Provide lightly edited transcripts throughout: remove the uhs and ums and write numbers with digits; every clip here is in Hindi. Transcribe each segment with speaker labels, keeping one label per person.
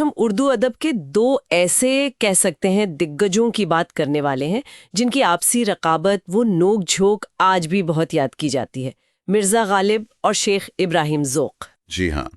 Speaker 1: हम उर्दू अदब के दो ऐसे कह सकते हैं दिग्गजों की बात करने वाले हैं जिनकी आपसी रकाबत वो नोक झोंक आज भी बहुत याद की जाती है। मिर्जा गालिब और शेख इब्राहिम ज़ौक़।
Speaker 2: जी हाँ,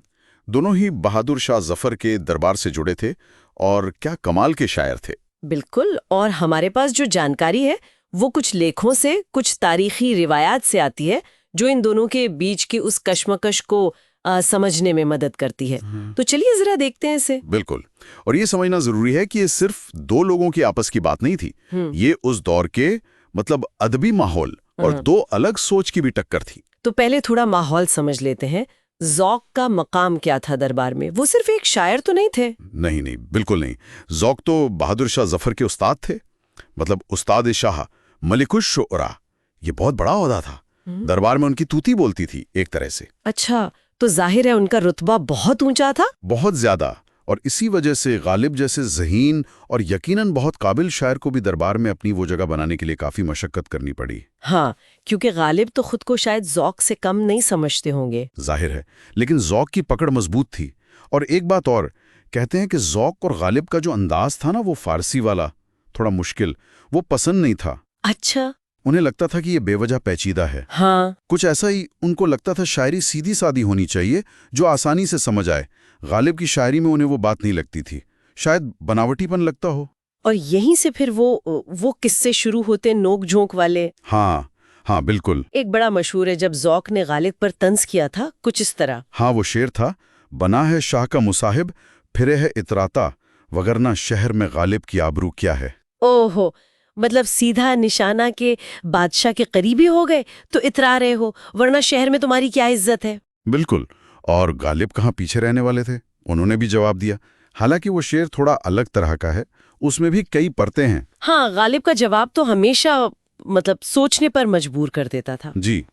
Speaker 2: दोनों ही बहादुर शाह जफर के दरबार से जुड़े थे और क्या कमाल के शायर थे।
Speaker 1: बिल्कुल। और हमारे पास जो जानकारी है वो कुछ लेखों से, कुछ तारीखी रिवायात से आती है जो इन दोनों के बीच की उस कश्मकश को समझने में मदद करती है। तो चलिए जरा देखते हैं इसे।
Speaker 2: बिल्कुल। और ये समझना जरूरी है कि ये सिर्फ दो लोगों की आपस की बात नहीं थी। ये उस दौर के मतलब अदबी माहौल और दो अलग सोच की भी टक्कर थी।
Speaker 1: तो पहले थोड़ा माहौल समझ लेते हैं। ज़ौक़ का मकाम क्या था दरबार में? वो सिर्फ एक शायर तो नहीं थे।
Speaker 2: नहीं नहीं, बिल्कुल नहीं। ज़ौक़ तो बहादुर शाह जफर के उस्ताद थे। मतलब उस्ताद शाह मलिकुश शुअरा, ये बहुत बड़ा ओहदा था। दरबार में उनकी तूती बोलती थी एक तरह से।
Speaker 1: अच्छा, तो जाहिर है उनका रुतबा बहुत ऊंचा था।
Speaker 2: बहुत ज्यादा। और इसी वजह से गालिब जैसे ज़हीन और यकीनन बहुत काबिल शायर को भी दरबार में अपनी वो जगह बनाने के लिए काफी मशक्कत करनी पड़ी।
Speaker 1: हाँ, क्योंकि गालिब तो खुद को शायद ज़ौक़ से कम नहीं समझते होंगे।
Speaker 2: जाहिर है, लेकिन ज़ौक़ की पकड़ मजबूत थी। और एक बात और, कहते हैं कि ज़ौक़ और गालिब का जो अंदाज था ना, वो फारसी वाला, थोड़ा मुश्किल, वो पसंद नहीं था।
Speaker 1: अच्छा।
Speaker 2: उन्हें लगता था कि ये बेवजह पेचीदा है।
Speaker 1: हाँ।
Speaker 2: कुछ ऐसा ही उनको लगता था, शायरी सीधी सादी होनी चाहिए जो आसानी से समझ आए। गालिब की शायरी में उन्हें वो बात नहीं लगती थी, शायद बनावटीपन लगता हो।
Speaker 1: और यहीं से फिर वो किस्से शुरू होते नोक झोंक वाले।
Speaker 2: हाँ हाँ, बिल्कुल।
Speaker 1: एक बड़ा मशहूर है जब ज़ौक़ ने गालिब पर तंज किया था, कुछ इस तरह।
Speaker 2: हाँ, वो शेर था, बना है शाह का मुसाहिब, फिरे है इतराता, वगरना शहर में गालिब की आबरू क्या है।
Speaker 1: ओहो, मतलब सीधा निशाना के बादशाह के करीबी हो गए तो इतरा रहे हो, वरना शहर में तुम्हारी क्या इज्जत है।
Speaker 2: बिल्कुल। और गालिब कहाँ पीछे रहने वाले थे, उन्होंने भी जवाब दिया। हालांकि वो शेर थोड़ा अलग तरह का है, उसमें भी कई परतें हैं।
Speaker 1: हाँ, गालिब का जवाब तो हमेशा मतलब सोचने पर मजबूर कर देता था।
Speaker 2: जी।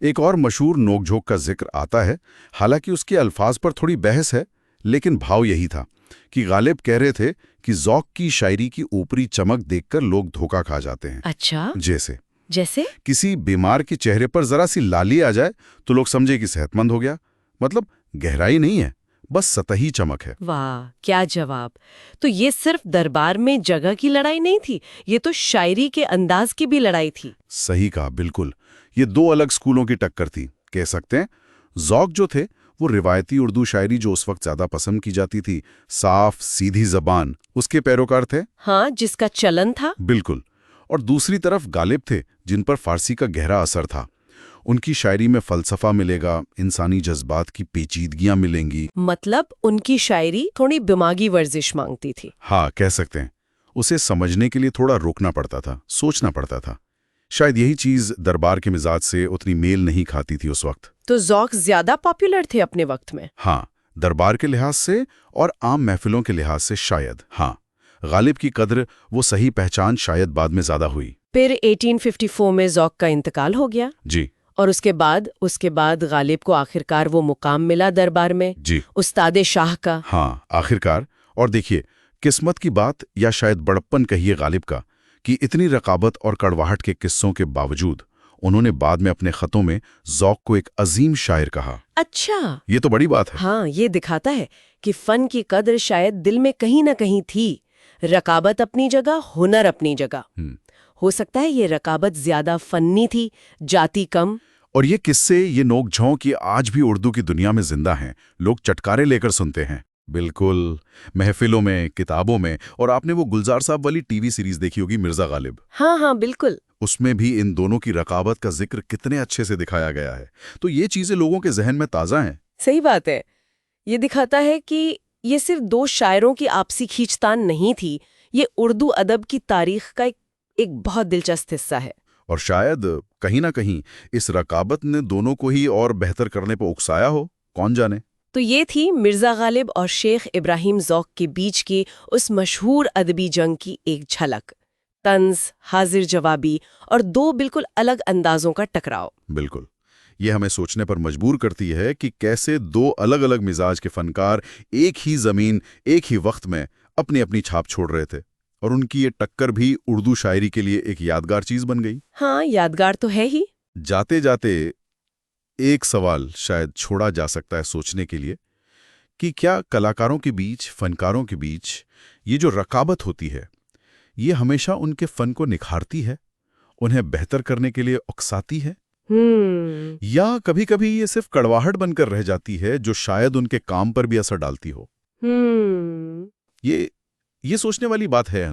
Speaker 2: एक और मशहूर नोकझोंक का जिक्र आता है, हालांकि उसके अल्फाज पर थोड़ी बहस है, लेकिन भाव यही था कि गालिब कह रहे थे कि ज़ौक़ की शायरी की ऊपरी चमक देखकर लोग धोखा खा जाते हैं।
Speaker 1: अच्छा,
Speaker 2: जैसे किसी बीमार के चेहरे पर जरा सी लाली आ जाए तो लोग समझे कि सेहतमंद हो गया। मतलब गहराई नहीं है, बस सतही चमक है।
Speaker 1: वाह क्या जवाब। तो ये सिर्फ दरबार में जगह की लड़ाई नहीं थी, ये तो शायरी के अंदाज की भी लड़ाई थी।
Speaker 2: सही कहा, बिल्कुल। ये दो अलग स्कूलों की टक्कर थी, कह सकते हैं। ज़ौक़ जो थे वो रिवायती उर्दू शायरी जो उस वक्त ज्यादा पसंद की जाती थी, साफ सीधी जबान, उसके पैरोकार थे।
Speaker 1: हाँ, जिसका चलन था।
Speaker 2: बिल्कुल। और दूसरी तरफ गालिब थे जिन पर फारसी का गहरा असर था। उनकी शायरी में फलसफा मिलेगा, इंसानी जज्बात की पेचीदगियां मिलेंगी।
Speaker 1: मतलब उनकी शायरी थोड़ी दिमागी वर्जिश मांगती थी।
Speaker 2: हाँ, कह सकते हैं। उसे समझने के लिए थोड़ा रुकना पड़ता था, सोचना पड़ता था। शायद यही चीज दरबार के मिजाज से उतनी मेल नहीं खाती थी उस वक्त।
Speaker 1: तो ज़ौक़ ज्यादा पॉपुलर थे अपने वक्त में।
Speaker 2: हाँ, दरबार के लिहाज से और आम महफिलों के लिहाज से शायद। हाँ, गालिब की कद्र, वो सही पहचान शायद बाद में ज्यादा हुई।
Speaker 1: फिर 1854 में ज़ौक़ का इंतकाल हो गया।
Speaker 2: जी।
Speaker 1: और उसके बाद गालिब को आखिरकार वो मुकाम मिला दरबार में।
Speaker 2: जी।
Speaker 1: उस्ताद शाह का।
Speaker 2: हाँ, आखिरकार। और देखिए, किस्मत की बात या शायद बड़प्पन कहिए गालिब का, कि इतनी रकाबत और कड़वाहट के किस्सों के बावजूद उन्होंने बाद में अपने खतों में ज़ौक़ को एक अजीम शायर कहा।
Speaker 1: अच्छा,
Speaker 2: ये तो बड़ी बात है।
Speaker 1: हाँ, ये दिखाता है कि फन की कद्र शायद दिल में कहीं ना कहीं थी। रकाबत अपनी जगह, हुनर अपनी जगह। हो सकता है ये रकाबत ज्यादा फन्नी थी, जाति कम।
Speaker 2: और ये किस्से, ये नोक-झोंक, ये आज भी उर्दू की दुनिया में जिंदा हैं। लोग चटकारे लेकर सुनते हैं। बिल्कुल, महफिलों में, किताबों में। और आपने वो गुलजार साहब वाली टीवी सीरीज देखी होगी, मिर्जा गालिब।
Speaker 1: हाँ हाँ, बिल्कुल।
Speaker 2: उसमें भी इन दोनों की रकाबत का जिक्र कितने अच्छे से दिखाया गया है। तो ये चीजें लोगों के जहन में ताज़ा हैं।
Speaker 1: सही बात है। ये दिखाता है कि ये सिर्फ दो शायरों की आपसी खींचतान नहीं थी, ये उर्दू अदब की तारीख का एक बहुत दिलचस्प हिस्सा है।
Speaker 2: और शायद कहीं ना कहीं इस रकाबत ने दोनों को ही और बेहतर करने पर उकसाया हो, कौन जाने।
Speaker 1: तो ये थी मिर्जा गालिब और शेख इब्राहिम ज़ौक़ के बीच की उस मशहूर अदबी जंग की एक झलक। तंज, हाजिर जवाबी और दो बिल्कुल अलग अंदाजों का टकराव।
Speaker 2: बिल्कुल। ये हमें सोचने पर मजबूर करती है कि कैसे दो अलग अलग मिजाज के फनकार एक ही जमीन, एक ही वक्त में अपनी अपनी छाप छोड़ रहे थे। और उनकी ये टक्कर भी उर्दू शायरी के लिए एक यादगार चीज बन गई।
Speaker 1: हाँ, यादगार तो है ही।
Speaker 2: जाते जाते एक सवाल शायद छोड़ा जा सकता है सोचने के लिए, कि क्या कलाकारों के बीच, फनकारों के बीच ये जो रकाबत होती है, ये हमेशा उनके फन को निखारती है, उन्हें बेहतर करने के लिए उकसाती है, या कभी-कभी ये सिर्फ कड़वाहट बनकर रह जाती है जो शायद उनके काम पर भी असर डालती हो? ये सोचने वाली बात है।